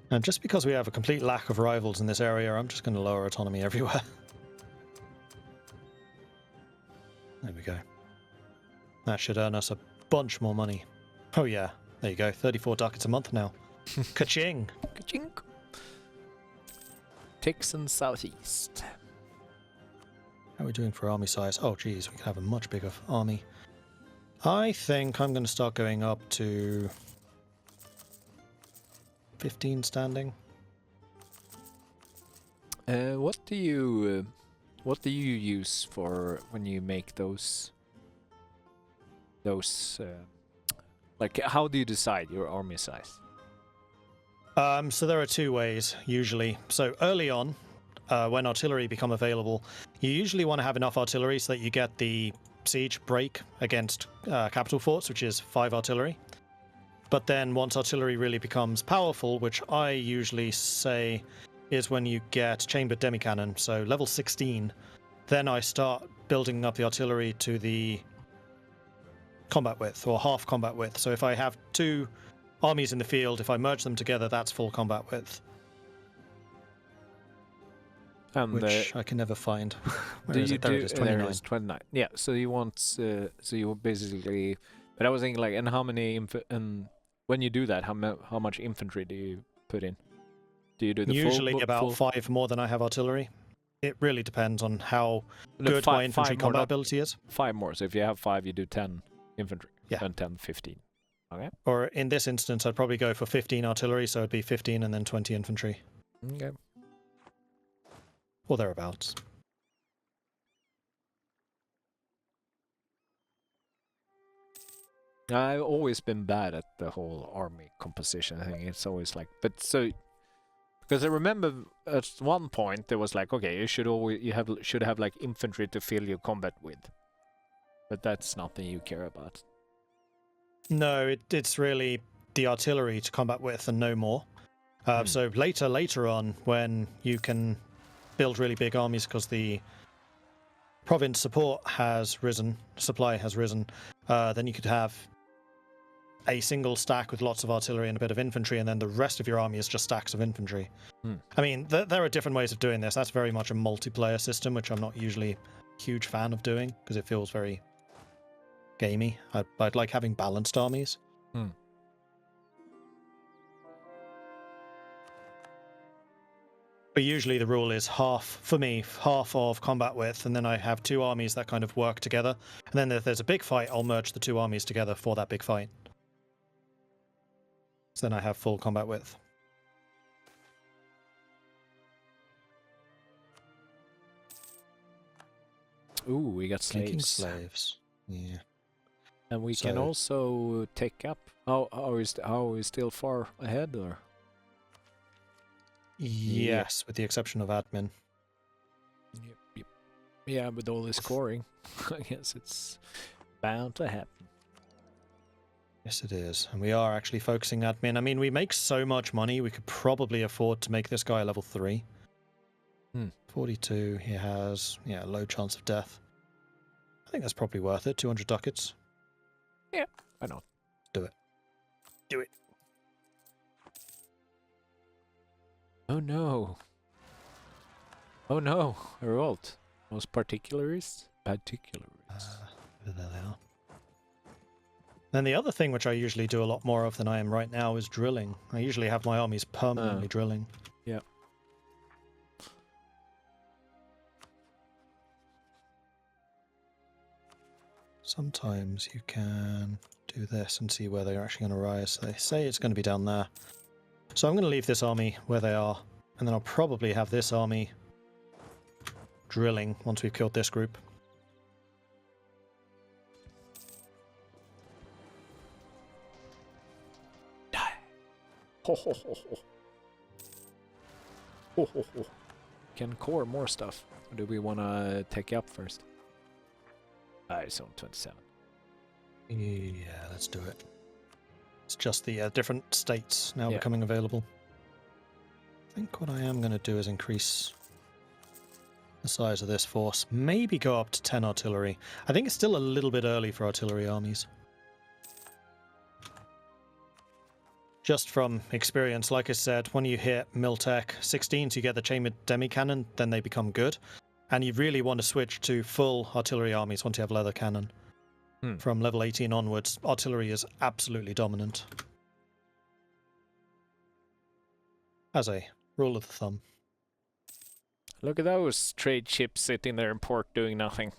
Speaker 2: And just because we have a complete lack of rivals in this area, I'm just going to lower autonomy everywhere. There we go. That should earn us a bunch more money. Oh yeah, there you go. 34 ducats a month now. Ka-ching!
Speaker 1: Ka-ching! Texan Southeast.
Speaker 2: How are we doing for army size? Oh geez, we could have a much bigger army. I think I'm going to start going up to 15 standing.
Speaker 1: What do you use for when you make those like how do you decide your army size?
Speaker 2: So there are two ways usually. So early on, when artillery become available, you usually want to have enough artillery so that you get the siege break against capital forts, which is 5 artillery. But then once artillery really becomes powerful, which I usually say is when you get chambered demi-cannon, so level 16, then I start building up the artillery to the combat width, or half combat width. So if I have 2 armies in the field, if I merge them together, that's full combat width. Which I can never find. Where is it? There it is, 29.
Speaker 1: There it is, 29. Yeah, so you want, so you basically, but I was thinking like, and how many, when you do that, how much infantry do you put in? Do you do the
Speaker 2: usually about 5 more than I have artillery. It really depends on how good my infantry combat ability is.
Speaker 1: 5 more, so if you have 5, you do 10 infantry, and 10, 15. Okay.
Speaker 2: Or in this instance, I'd probably go for 15 artillery, so it'd be 15 and then 20 infantry.
Speaker 1: Okay.
Speaker 2: Or thereabouts.
Speaker 1: I've always been bad at the whole army composition thing. It's always like, but so Because I remember at one point there was like, okay, should have like infantry to fill your combat with, but that's nothing you care about.
Speaker 2: No, it's really the artillery to combat with and no more. So later on, when you can build really big armies because the province support has risen, supply has risen, then you could have a single stack with lots of artillery and a bit of infantry, and then the rest of your army is just stacks of infantry. I mean, there are different ways of doing this. That's very much a multiplayer system, which I'm not usually a huge fan of doing because it feels very gamey. I'd like having balanced armies. But usually the rule is half of combat width, and then I have two armies that kind of work together. And then if there's a big fight, I'll merge the two armies together for that big fight. So then I have full combat width.
Speaker 1: Ooh, we got slaves.
Speaker 2: Taking slaves. Yeah.
Speaker 1: And we can also take up. Are we still far ahead, or?
Speaker 2: Yes, with the exception of admin.
Speaker 1: Yep. Yeah, with all the scoring, I guess it's bound to happen.
Speaker 2: Yes, it is. And we are actually focusing admin. I mean, we make so much money, we could probably afford to make this guy a level 3. 42, he has, low chance of death. I think that's probably worth it, 200 ducats.
Speaker 1: Yeah, why not?
Speaker 2: Do it. Do it.
Speaker 1: Oh no. Oh no, a revolt. Most particularists?
Speaker 2: There they are. Then the other thing which I usually do a lot more of than I am right now is drilling. I usually have my armies permanently drilling.
Speaker 1: Yeah.
Speaker 2: Sometimes you can do this and see where they're actually going to rise. They say it's going to be down there. So I'm going to leave this army where they are, and then I'll probably have this army drilling once we've killed this group.
Speaker 1: Die. Ho ho ho ho. Ho ho ho. Can core more stuff. Or do we want to take up first? It's on 27.
Speaker 2: Yeah, let's do it. It's just the different states now becoming available. I think what I am going to do is increase the size of this force. Maybe go up to 10 artillery. I think it's still a little bit early for artillery armies. Just from experience, like I said, when you hit Miltech 16, so you get the chambered demi-cannon, then they become good. And you really want to switch to full artillery armies once you have leather cannon. From level 18 onwards, artillery is absolutely dominant. As a rule of thumb.
Speaker 1: Look at those trade ships sitting there in port doing nothing.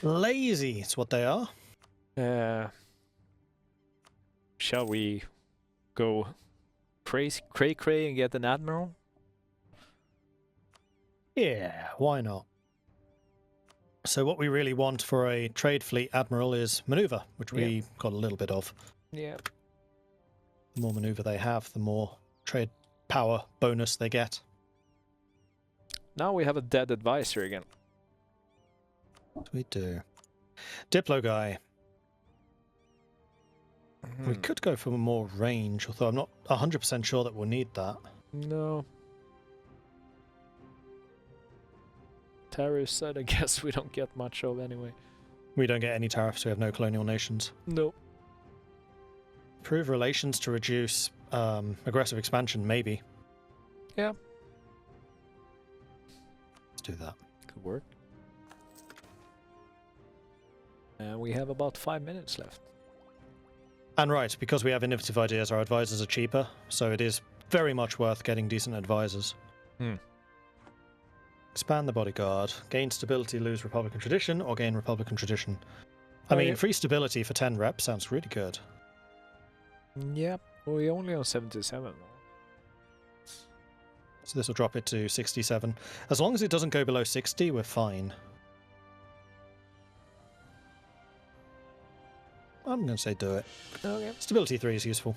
Speaker 2: Lazy is what they are.
Speaker 1: Shall we go cray and get an admiral?
Speaker 2: Yeah, why not? So what we really want for a trade fleet admiral is maneuver, which we got a little bit of.
Speaker 1: Yeah.
Speaker 2: The more maneuver they have, the more trade power bonus they get.
Speaker 1: Now we have a dead advisor again.
Speaker 2: We do. Diplo guy. We could go for more range, although I'm not 100% sure that we'll need that.
Speaker 1: No. Tariffs, I guess we don't get much of anyway.
Speaker 2: We don't get any tariffs, we have no colonial nations.
Speaker 1: No.
Speaker 2: Improve relations to reduce aggressive expansion, maybe.
Speaker 1: Yeah.
Speaker 2: Let's do that.
Speaker 1: Could work. And we have about 5 minutes left.
Speaker 2: And right, because we have innovative ideas, our advisors are cheaper, so it is very much worth getting decent advisors. Expand the bodyguard. Gain stability, lose Republican tradition, or gain Republican tradition. I mean, free stability for 10 reps sounds really good.
Speaker 1: Yep. Well, we're only on 77.
Speaker 2: So this will drop it to 67. As long as it doesn't go below 60, we're fine. I'm going to say do it.
Speaker 1: Okay.
Speaker 2: Stability 3 is useful.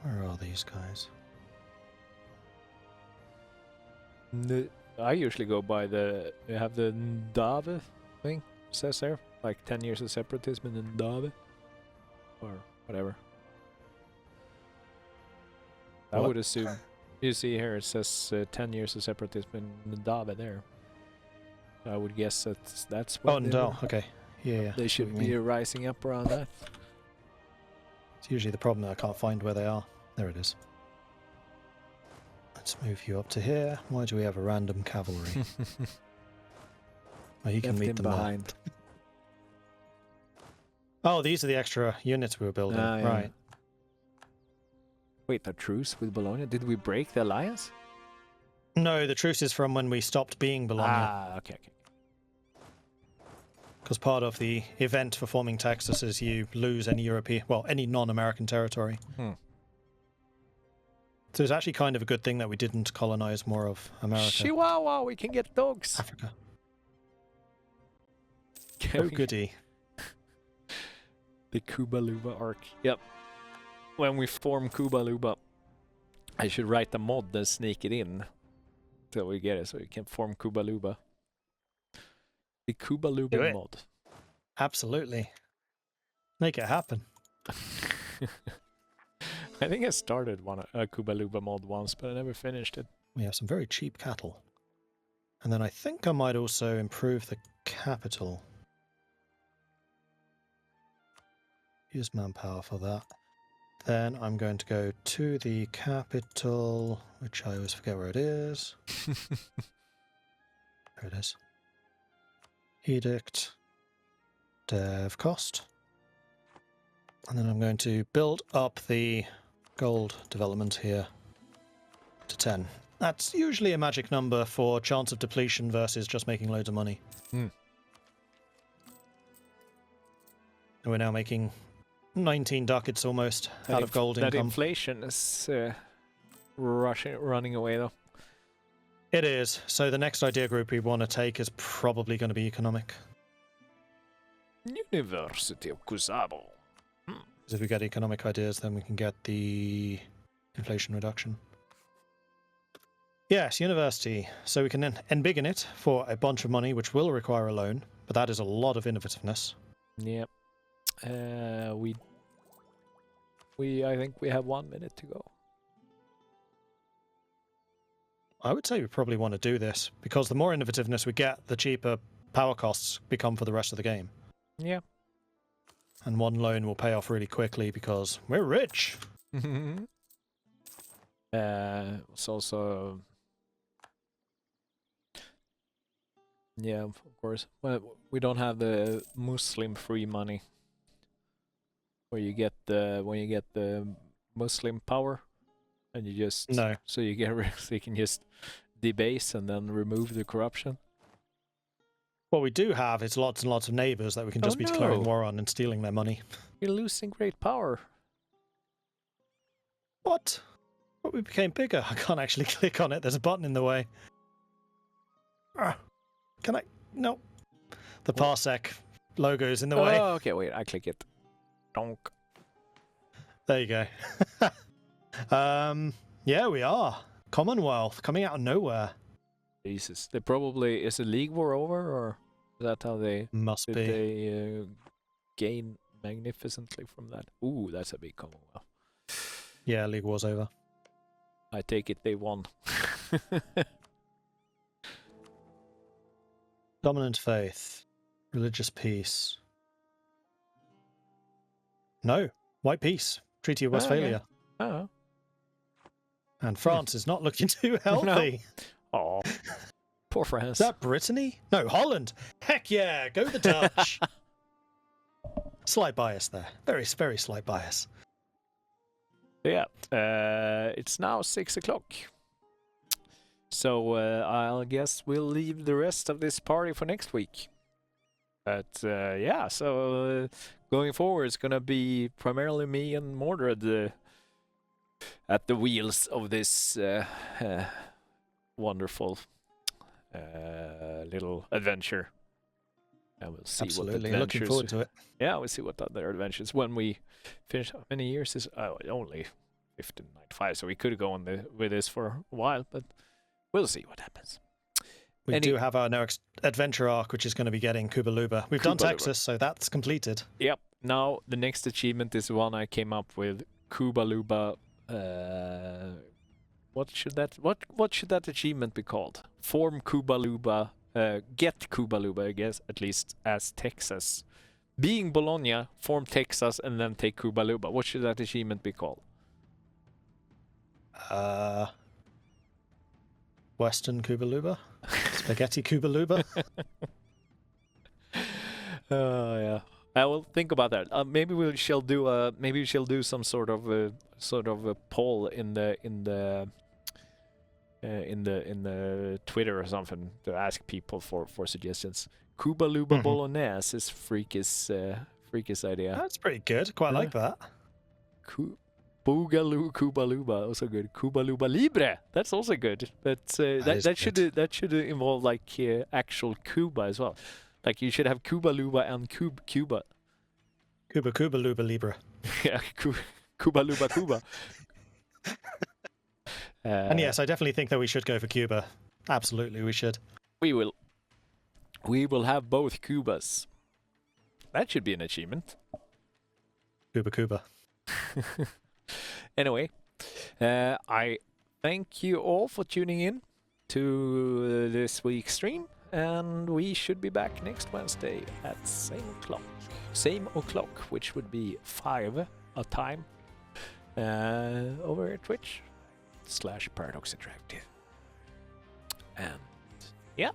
Speaker 2: Where are these guys?
Speaker 1: I usually go by we have the Ndave thing, says there, like 10 years of separatism in Ndave, or whatever. I would assume. You see here it says 10 years of separatism in Ndave there. I would guess that's what.
Speaker 2: Oh, no, okay. Yeah.
Speaker 1: They should be rising up around that.
Speaker 2: It's usually the problem that I can't find where they are. There it is. Let's move you up to here. Why do we have a random cavalry? Oh, you can meet them behind. Oh, these are the extra units we were building. Yeah. Right.
Speaker 1: Wait, the truce with Bologna? Did we break the alliance?
Speaker 2: No, the truce is from when we stopped being Bologna.
Speaker 1: Ah, okay.
Speaker 2: Because part of the event for forming Texas is you lose any European, well, any non-American territory. So it's actually kind of a good thing that we didn't colonize more of America.
Speaker 1: Chihuahua, we can get dogs.
Speaker 2: Africa. Oh, goody.
Speaker 1: The Cuba Luba arc. Yep. When we form Cuba Luba, I should write a mod and sneak it in till we get it, so we can form Cuba Luba. The Cuba Luba mod.
Speaker 2: Absolutely. Make it happen.
Speaker 1: I think I started a Cuba Luba mod once, but I never finished it.
Speaker 2: We have some very cheap cattle. And then I think I might also improve the capital. Use manpower for that. Then I'm going to go to the capital, which I always forget where it is. There it is. Edict. Dev cost. And then I'm going to build up the gold development here to 10. That's usually a magic number for chance of depletion versus just making loads of money. And we're now making 19 ducats almost out of gold income.
Speaker 1: That inflation is running away though.
Speaker 2: It is. So the next idea group we want to take is probably going to be economic.
Speaker 1: University of Kusabo.
Speaker 2: Because if we get economic ideas, then we can get the inflation reduction. Yes, university. So we can then embiggen it for a bunch of money, which will require a loan, but that is a lot of innovativeness.
Speaker 1: Yep. I think we have 1 minute to go.
Speaker 2: I would say we probably want to do this, because the more innovativeness we get, the cheaper power costs become for the rest of the game.
Speaker 1: Yeah.
Speaker 2: And one loan will pay off really quickly because we're rich.
Speaker 1: It's also... Yeah, of course. Well, we don't have the Muslim free money. Where you get the Muslim power, and you just so you can just debase and then remove the corruption.
Speaker 2: What we do have is lots and lots of neighbors that we can just be declaring war on and stealing their money.
Speaker 1: You're losing great power.
Speaker 2: What? But we became bigger. I can't actually click on it. There's a button in the way. Can I? No. The Parsec logo is in the way.
Speaker 1: Oh, okay. Wait, I click it. Donk.
Speaker 2: There you go. Yeah, we are. Commonwealth coming out of nowhere.
Speaker 1: Jesus. They probably... Is the League War over, or is that how they...
Speaker 2: Must be.
Speaker 1: They gain magnificently from that? Ooh, that's a big Commonwealth.
Speaker 2: Yeah, League War's over.
Speaker 1: I take it they won.
Speaker 2: Dominant faith. Religious peace. No. White peace. Treaty of Westphalia.
Speaker 1: Okay. Oh.
Speaker 2: And France is not looking too healthy.
Speaker 1: Oh, poor France.
Speaker 2: Is that Brittany? No, Holland. Heck yeah, go the Dutch. Slight bias there. Very, very slight bias.
Speaker 1: Yeah, it's now 6 o'clock. So I guess we'll leave the rest of this party for next week. But yeah, so going forward, it's gonna be primarily me and Mordred at the wheels of this wonderful little adventure. And we'll see
Speaker 2: Absolutely,
Speaker 1: what adventures.
Speaker 2: looking forward to it.
Speaker 1: Yeah, we'll see what other adventures when we finish. How many years is only 1595, so we could go on with this for a while, but we'll see what happens.
Speaker 2: We do have our next adventure arc, which is going to be getting Cuba Luba. We've done Texas, so that's completed.
Speaker 1: Yep. Now the next achievement is one I came up with. Cuba Luba. What should that achievement be called? Form Cuba Luba. Get Cuba Luba, I guess, at least as Texas. Being Bologna, form Texas, and then take Cuba Luba. What should that achievement be called?
Speaker 2: Western Cuba Luba? Spaghetti Cuba Luba?
Speaker 1: Yeah. I will think about that. Maybe we shall do some sort of a poll in the Twitter or something to ask people for suggestions. Cuba Luba Bolognese is freakiest idea.
Speaker 2: That's pretty good. Quite like that.
Speaker 1: Boogaloo Cuba Luba, also good. Cuba Luba Libre, that's also good. But that should involve like actual Cuba as well. Like you should have Cuba Luba and Cuba.
Speaker 2: Cuba Luba Libre.
Speaker 1: Yeah, Cuba Luba Cuba.
Speaker 2: And yes, I definitely think that we should go for Cuba. Absolutely, we should.
Speaker 1: We will have both Cubas. That should be an achievement.
Speaker 2: Cuba.
Speaker 1: Anyway, I thank you all for tuning in to this week's stream, and we should be back next Wednesday at same o'clock, which would be 5 a time over at Twitch/Paradox Interactive. And yeah,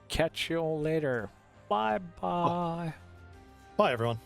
Speaker 1: catch you all later. Bye.
Speaker 2: Bye everyone.